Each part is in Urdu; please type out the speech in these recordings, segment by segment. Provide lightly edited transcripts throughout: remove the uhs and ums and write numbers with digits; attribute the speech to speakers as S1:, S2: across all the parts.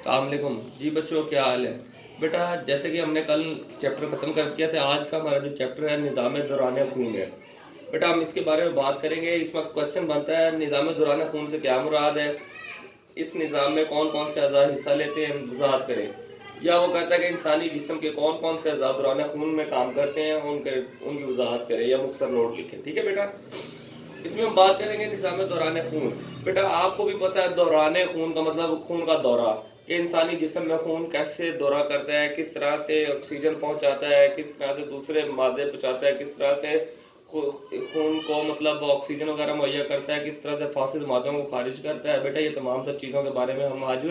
S1: السلام علیکم جی بچوں، کیا حال ہے؟ بیٹا جیسے کہ ہم نے کل چیپٹر ختم کر دیا تھا، آج کا ہمارا جو چیپٹر ہے نظام دوران خون ہے۔ بیٹا ہم اس کے بارے میں بات کریں گے۔ اس وقت کوشچن بنتا ہے نظام دوران خون سے کیا مراد ہے، اس نظام میں کون کون سے اعضاء حصہ لیتے ہیں، وضاحت کریں۔ یا وہ کہتا ہے کہ انسانی جسم کے کون کون سے اعضاء دوران خون میں کام کرتے ہیں، ان کی وضاحت کریں یا مختصر نوٹ لکھیں۔ ٹھیک ہے بیٹا، اس میں ہم بات کریں گے نظام دوران خون۔ بیٹا آپ کو بھی پتہ ہے دوران خون کا مطلب خون کا دورہ، کہ انسانی جسم میں خون کیسے دورہ کرتا ہے، کس طرح سے آکسیجن پہنچاتا ہے، کس طرح سے دوسرے مادے پہنچاتا ہے، کس طرح سے خون کو مطلب آکسیجن وغیرہ مہیا کرتا ہے، کس طرح سے فاسد مادوں کو خارج کرتا ہے۔ بیٹا یہ تمام تر چیزوں کے بارے میں ہم آج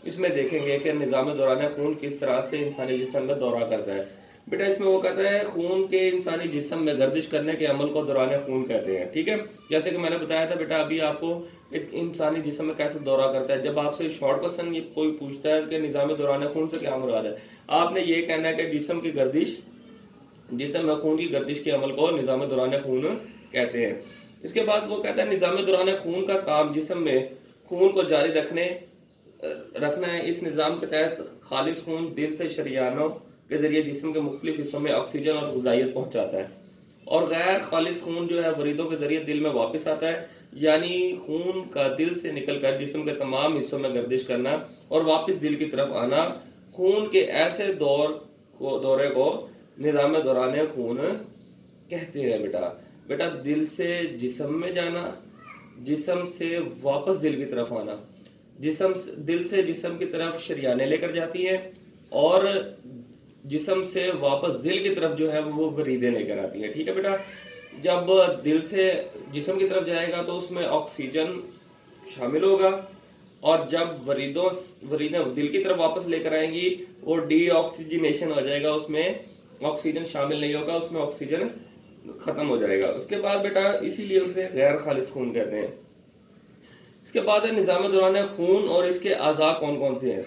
S1: اس میں دیکھیں گے کہ نظام دوران خون کس طرح سے انسانی جسم میں دورہ کرتا ہے۔ بیٹا اس میں وہ کہتا ہے خون کے انسانی جسم میں گردش کرنے کے عمل کو دوران خون کہتے ہیں۔ ٹھیک ہے، جیسے کہ میں نے بتایا تھا بیٹا ابھی آپ کو انسانی جسم میں کیسے دورہ کرتا ہے۔ جب آپ سے شارٹ کوسچن یہ کوئی پوچھتا ہے کہ نظام دوران خون سے کیا مراد ہے، آپ نے یہ کہنا ہے کہ جسم میں خون کی گردش کے عمل کو نظام دوران خون کہتے ہیں۔ اس کے بعد وہ کہتا ہے نظام دوران خون کا کام جسم میں خون کو جاری رکھنا ہے۔ اس نظام کے تحت خالص خون دل سے شریانوں کے ذریعے جسم کے مختلف حصوں میں آکسیجن اور غذائیت پہنچاتا ہے، اور غیر خالص خون جو ہے وریدوں کے ذریعے دل میں واپس آتا ہے۔ یعنی خون کا دل سے نکل کر جسم کے تمام حصوں میں گردش کرنا اور واپس دل کی طرف آنا، خون کے ایسے دورے کو نظام دوران خون کہتے ہیں۔ بیٹا دل سے جسم میں جانا، جسم سے واپس دل کی طرف آنا، دل سے جسم کی طرف شریانیں لے کر جاتی ہیں، اور جسم سے واپس دل کی طرف جو ہے وہ وریدیں لے کر آتی ہیں۔ ٹھیک ہے بیٹا، جب دل سے جسم کی طرف جائے گا تو اس میں آکسیجن شامل ہوگا، اور جب وریدیں دل کی طرف واپس لے کر آئیں گی وہ ڈی آکسیجنیشن ہو جائے گا، اس میں آکسیجن شامل نہیں ہوگا، اس میں آکسیجن ختم ہو جائے گا۔ اس کے بعد بیٹا اسی لیے اسے غیر خالص خون کہتے ہیں۔ اس کے بعد ہے نظام دوران خون اور اس کے اعضاء کون کون سے ہیں۔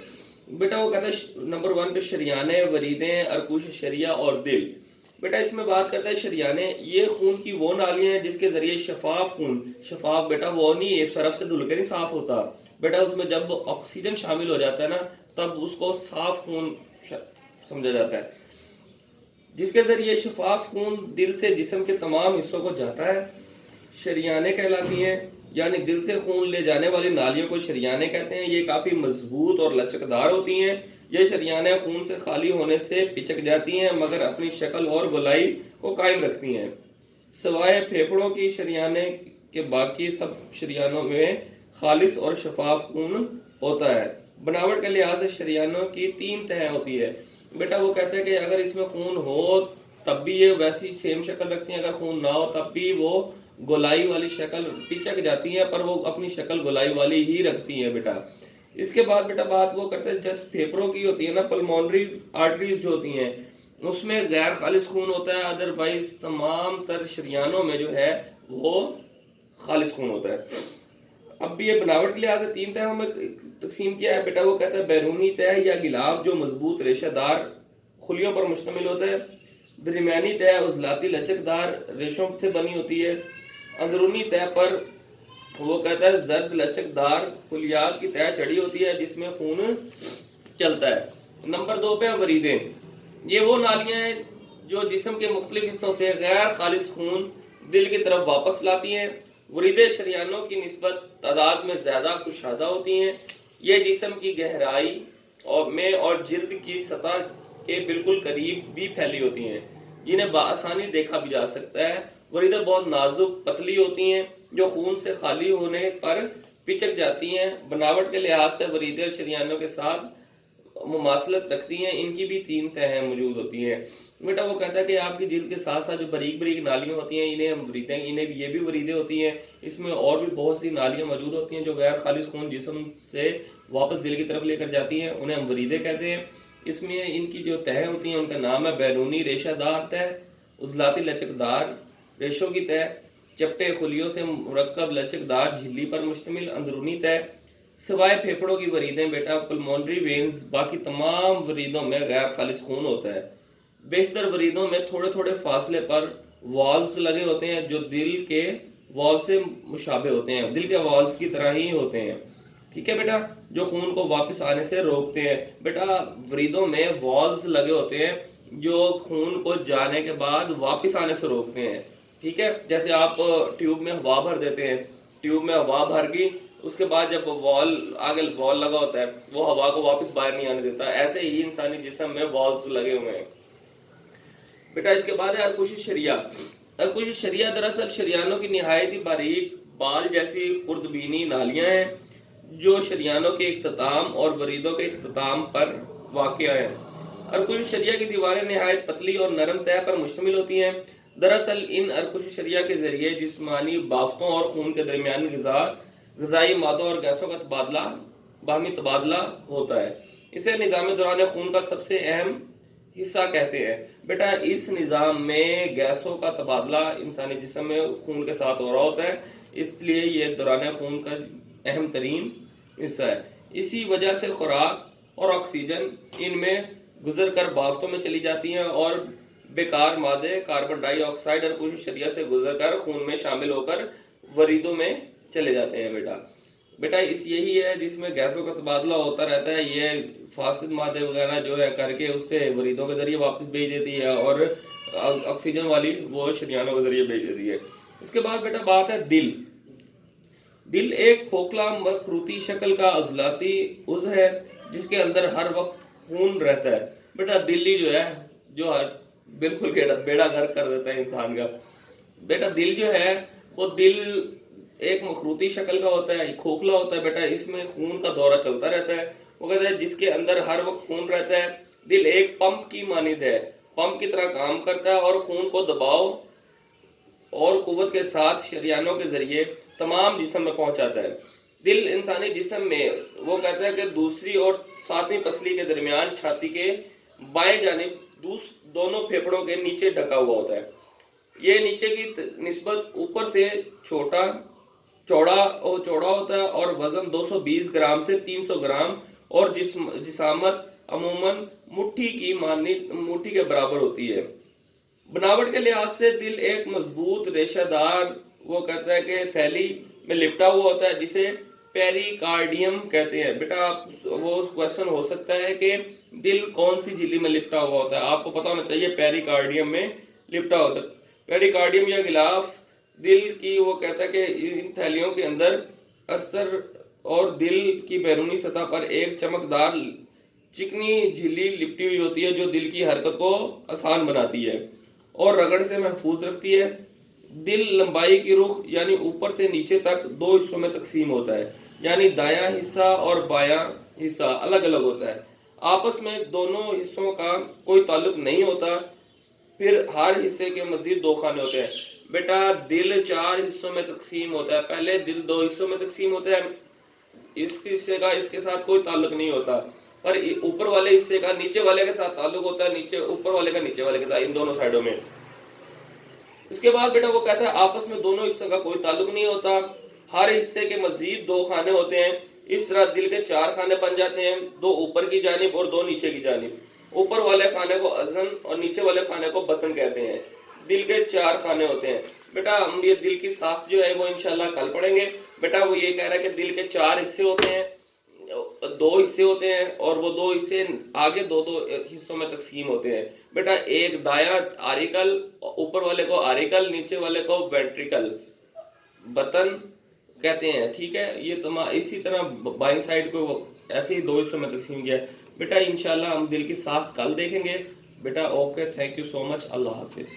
S1: بیٹا وہ کہتا ہے نمبر 1 پہ شریانیں، وریدیں، ارکوش شریعہ اور دل۔ بیٹا اس میں بات کرتا ہے شریانیں، یہ خون کی وہ نالیاں ہیں جس کے ذریعے شفاف بیٹا وہ نہیں ایک طرف سے دھل کے نہیں صاف ہوتا بیٹا، اس میں جب آکسیجن شامل ہو جاتا ہے نا تب اس کو صاف خون سمجھا جاتا ہے، جس کے ذریعے شفاف خون دل سے جسم کے تمام حصوں کو جاتا ہے، شریانیں کہلاتی ہیں۔ یعنی دل سے خون لے جانے والی نالیوں کو شریانیں کہتے ہیں۔ یہ کافی مضبوط اور لچکدار ہوتی ہیں۔ یہ شریانیں خون سے خالی ہونے سے پچک جاتی ہیں مگر اپنی شکل اور گولائی کو قائم رکھتی ہیں۔ سوائے پھیپھڑوں کی شریانیں کے باقی سب شریانوں میں خالص اور شفاف خون ہوتا ہے۔ بناوٹ کے لحاظ سے شریانوں کی 3 تہیں ہوتی ہے۔ بیٹا وہ کہتا ہے کہ اگر اس میں خون ہو تب بھی یہ ویسی سیم شکل رکھتی ہیں، اگر خون نہ ہو تب بھی وہ گولائی والی شکل پچک جاتی ہیں، پر وہ اپنی شکل گولائی والی ہی رکھتی ہیں بیٹا۔ اس کے بعد بیٹا بات وہ کرتے ہیں جس پھیپھڑوں کی ہوتی ہے نا، پلمونری آرٹریز جو ہوتی ہیں اس میں غیر خالص خون ہوتا ہے، ادروائز تمام تر شریانوں میں جو ہے وہ خالص خون ہوتا ہے۔ اب بھی یہ بناوٹ کے لحاظ سے 3 تہوں میں تقسیم کیا ہے بیٹا۔ وہ کہتا ہے بیرونی تہ یا گلاب جو مضبوط ریشہ دار خلیوں پر مشتمل ہوتا ہے، درمیانی تہ عضلاتی لچکدار ریشوں سے بنی ہوتی ہے، اندرونی تہ پر وہ کہتا ہے زرد لچکدار خلیات کی تہ چڑھی ہوتی ہے جس میں خون چلتا ہے۔ نمبر 2 پہ وریدیں، یہ وہ نالیاں ہیں جو جسم کے مختلف حصوں سے غیر خالص خون دل کی طرف واپس لاتی ہیں۔ وریدیں شریانوں کی نسبت تعداد میں زیادہ کشادہ ہوتی ہیں، یہ جسم کی گہرائی میں اور جلد کی سطح کے بالکل قریب بھی پھیلی ہوتی ہیں، جنہیں بآسانی دیکھا بھی جا سکتا ہے۔ وریدیں بہت نازک پتلی ہوتی ہیں جو خون سے خالی ہونے پر پچک جاتی ہیں۔ بناوٹ کے لحاظ سے وریدیں شریانوں کے ساتھ مماثلت رکھتی ہیں، ان کی بھی 3 تہیں موجود ہوتی ہیں۔ بیٹا وہ کہتا ہے کہ آپ کی جلد کے ساتھ ساتھ جو باریک نالیاں ہوتی ہیں انہیں ہم وریدیں، انہیں بھی یہ بھی وریدیں ہوتی ہیں۔ اس میں اور بھی بہت سی نالیاں موجود ہوتی ہیں جو غیر خالص خون جسم سے واپس دل کی طرف لے کر جاتی ہیں، انہیں ہم وریدیں کہتے ہیں۔ اس میں ان کی جو تہیں ہوتی ہیں ان کا نام ہے بیرونی ریشہ دار تہ، عضلاتی لچکدار ریشوں کی تہ، چپٹے خلیوں سے مرکب لچکدار جھلی پر مشتمل اندرونی تہ۔ سوائے پھیپھڑوں کی وریدیں بیٹا پلمونری وینز، باقی تمام وریدوں میں غیر خالص خون ہوتا ہے۔ بیشتر وریدوں میں تھوڑے تھوڑے فاصلے پر والز لگے ہوتے ہیں جو دل کے والز سے مشابہ ہوتے ہیں، دل کے والز کی طرح ہی ہوتے ہیں۔ ٹھیک ہے بیٹا, جو خون کو واپس آنے سے روکتے ہیں. بیٹا وریدوں میں والز لگے ہوتے ہیں جو خون کو جانے کے بعد واپس آنے سے روکتے ہیں. ٹھیک ہے, جیسے آپ ٹیوب میں ہوا بھر دیتے ہیں, ٹیوب میں ہوا بھر گئی, اس کے بعد جب آگے وال لگا ہوتا ہے وہ ہوا کو واپس باہر نہیں آنے دیتا, ایسے ہی انسانی جسم میں والز لگے ہوئے ہیں. بیٹا اس کے بعد ہے ارکوش شریعہ. ارکوش شریعہ دراصل شریانوں کی نہایت ہی باریک بال جیسی خردبینی نالیاں ہیں جو شریانوں کے اختتام اور وریدوں کے اختتام پر واقع ہیں. ارکوش شریعہ کی دیواریں نہایت پتلی اور نرم تہہ پر مشتمل ہوتی ہیں. دراصل ان ارکوش شریعہ کے ذریعے جسمانی بافتوں اور خون کے درمیان غذائی مادوں اور گیسوں کا باہمی تبادلہ ہوتا ہے. اسے نظام دوران خون کا سب سے اہم حصہ کہتے ہیں. بیٹا اس نظام میں گیسوں کا تبادلہ انسانی جسم میں خون کے ساتھ ہو رہا ہوتا ہے, اس لیے یہ دوران خون کا اہم ترین حصہ ہے. اسی وجہ سے خوراک اور آکسیجن ان میں گزر کر بافتوں میں چلی جاتی ہیں اور بیکار مادے کاربن ڈائی آکسائڈ ارکوش شریعہ سے گزر کر خون میں شامل ہو کر وریدوں میں چلے جاتے ہیں. بیٹا یہی ہے جس میں گیسوں کا تبادلہ ہوتا رہتا ہے. یہ فاسد مادے وغیرہ جو ہے کر کے اس سے وریدوں کے ذریعے واپس بھیج دیتی ہے اور آکسیجن والی وہ شریانوں کے ذریعے بھیج دیتی ہے. اس کے بعد بیٹا بات ہے دل. دل ایک کھوکھلا مخروطی شکل کا عضلاتی عضو ہے جس کے اندر ہر وقت خون رہتا ہے. بیٹا دل ہی جو ہے جو بالکل بیڑا گرک کر دیتا ہے انسان کا. بیٹا دل جو ہے وہ دل ایک مخروطی شکل کا ہوتا ہے, کھوکھلا ہوتا ہے. بیٹا اس میں خون کا دورہ چلتا رہتا ہے. وہ کہتا ہے جس کے اندر ہر وقت خون رہتا ہے. دل ایک پمپ کی مانند ہے, پمپ کی طرح کام کرتا ہے اور خون کو دباؤ اور قوت کے ساتھ شریانوں کے ذریعے تمام جسم میں پہنچاتا ہے. دل انسانی جسم میں وہ کہتا ہے کہ دوسری اور ساتویں پسلی کے درمیان چھاتی کے بائیں جانب دونوں پھیپھڑوں کے نیچے ڈھکا ہوا ہوتا ہے. یہ نیچے کی نسبت اوپر سے چوڑا ہوتا ہے اور وزن 220 گرام سے 300 گرام اور جسامت عموماً مٹھی کے برابر ہوتی ہے. بناوٹ کے لحاظ سے دل ایک مضبوط ریشہ دار وہ کہتا ہے کہ تھیلی میں لپٹا ہوا ہوتا ہے جسے پیری کارڈیم کہتے ہیں. بیٹا وہ کوشچن ہو سکتا ہے کہ دل کون سی جھلی میں لپٹا ہوا ہوتا ہے, آپ کو پتا ہونا چاہیے پیری کارڈیم میں لپٹا ہوتا ہے. پیری کارڈیم یا غلاف دل کی وہ کہتا ہے کہ ان تھیلیوں کے اندر استر اور دل کی بیرونی سطح پر ایک چمکدار چکنی جھلی لپٹی ہوئی ہوتی ہے جو دل کی حرکت کو آسان بناتی ہے اور رگڑ سے محفوظ رکھتی ہے. دل لمبائی کی رخ یعنی اوپر سے نیچے تک 2 حصوں میں تقسیم ہوتا ہے, یعنی دایاں حصہ اور بایاں حصہ الگ الگ ہوتا ہے. آپس میں دونوں حصوں کا کوئی تعلق نہیں ہوتا. پھر ہر حصے کے مزید 2 خانے ہوتے ہیں. بیٹا دل 4 حصوں میں تقسیم ہوتا ہے. پہلے دل 2 حصوں میں تقسیم ہوتا ہے, اس حصے کا اس کے ساتھ کوئی تعلق نہیں ہوتا, پر اوپر والے حصے کا نیچے والے کے ساتھ تعلق ہوتا ہے, نیچے اوپر والے کا نیچے والے کے ساتھ, ان دونوں سائڈوں میں. اس کے بعد بیٹا وہ کہتا ہے آپس میں دونوں حصوں کا کوئی تعلق نہیں ہوتا. ہر حصے کے مزید 2 خانے ہوتے ہیں. اس طرح دل کے 4 خانے بن جاتے ہیں, 2 اوپر کی جانب اور 2 نیچے کی جانب. اوپر والے خانے کو اذن اور نیچے والے خانے کو بطن کہتے ہیں. دل کے 4 خانے ہوتے ہیں. بیٹا ہم یہ دل کی ساخت جو ہے وہ انشاءاللہ کل پڑھیں گے. بیٹا وہ یہ کہہ رہا ہے کہ دل کے 4 حصے ہوتے ہیں, 2 حصے ہوتے ہیں اور وہ 2 حصے آگے 2 حصوں میں تقسیم ہوتے ہیں. بیٹا ایک دایاں آریکل, اوپر والے کو آریکل, نیچے والے کو وینٹریکل بطن کہتے ہیں. ٹھیک ہے, یہ اسی طرح بائیں سائڈ کو ایسے ہی 2 حصوں میں تقسیم کیا ہے. بیٹا انشاءاللہ ہم دل کی ساخت کل دیکھیں گے. بیٹا اوکے, تھینک یو سو مچ, اللہ حافظ.